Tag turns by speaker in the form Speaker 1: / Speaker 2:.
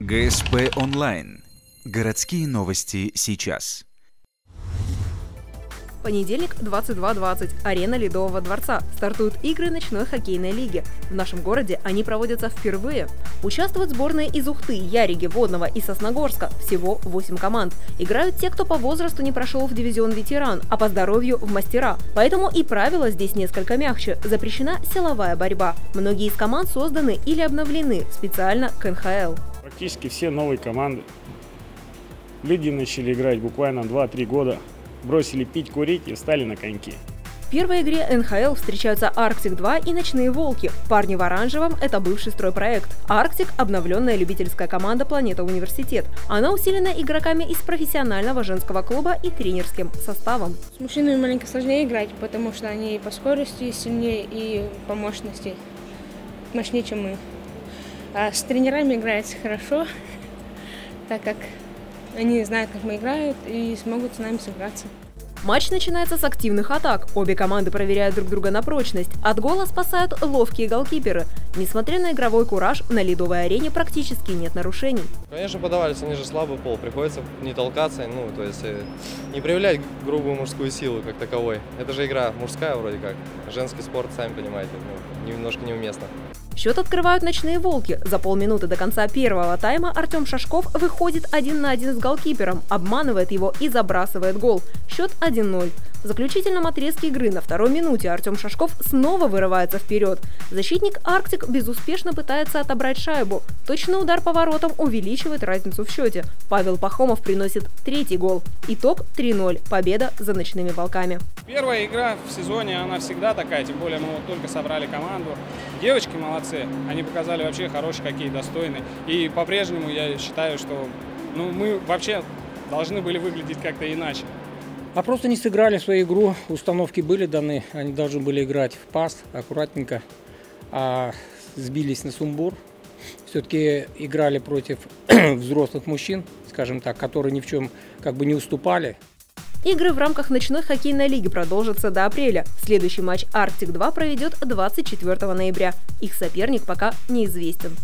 Speaker 1: ГСП онлайн. Городские новости сейчас.
Speaker 2: Понедельник, 22:20. Арена Ледового дворца. Стартуют игры ночной хоккейной лиги. В нашем городе они проводятся впервые. Участвуют сборные из Ухты, Яриги, Водного и Сосногорска. Всего 8 команд. Играют те, кто по возрасту не прошел в дивизион ветеран, а по здоровью в мастера. Поэтому и правила здесь несколько мягче. Запрещена силовая борьба. Многие из команд созданы или обновлены специально к НХЛ.
Speaker 3: Практически все новые команды. Люди начали играть буквально 2-3 года. Бросили пить, курить и встали на коньки.
Speaker 2: В первой игре НХЛ встречаются Арктик-2 и Ночные Волки. Парни в оранжевом – это бывший стройпроект. Арктик – обновленная любительская команда «Планета Университет». Она усилена игроками из профессионального женского клуба и тренерским составом.
Speaker 4: С мужчинами маленько сложнее играть, потому что они по скорости сильнее и по мощности мощнее, чем мы. А с тренерами играется хорошо, так как они знают, как мы играем, и смогут с нами сыграться.
Speaker 2: Матч начинается с активных атак. Обе команды проверяют друг друга на прочность. От гола спасают ловкие голкиперы. Несмотря на игровой кураж, на ледовой арене практически нет нарушений.
Speaker 5: Конечно, подавались, они же слабый пол. Приходится не толкаться, то есть не проявлять грубую мужскую силу как таковой. Это же игра мужская вроде как. Женский спорт, сами понимаете, немножко неуместно.
Speaker 2: Счет открывают Ночные Волки. За полминуты до конца первого тайма Артем Шашков выходит 1 на 1 с голкипером, обманывает его и забрасывает гол. Счет 1-0. В заключительном отрезке игры на второй минуте Артем Шашков снова вырывается вперед. Защитник Арктик безуспешно пытается отобрать шайбу. Точный удар по воротам увеличивает разницу в счете. Павел Пахомов приносит третий гол. Итог 3-0. Победа за Ночными Волками.
Speaker 3: Первая игра в сезоне, она всегда такая, тем более мы вот только собрали команду. Девочки молодцы, они показали вообще хороший хоккей, достойный. И по-прежнему я считаю, что мы вообще должны были выглядеть как-то иначе.
Speaker 6: А просто не сыграли свою игру, установки были даны, они должны были играть в пас, аккуратненько, а сбились на сумбур. Все-таки играли против взрослых мужчин, скажем так, которые ни в чем не уступали.
Speaker 2: Игры в рамках ночной хоккейной лиги продолжатся до апреля. Следующий матч Арктик-2 проведет 24 ноября. Их соперник пока неизвестен.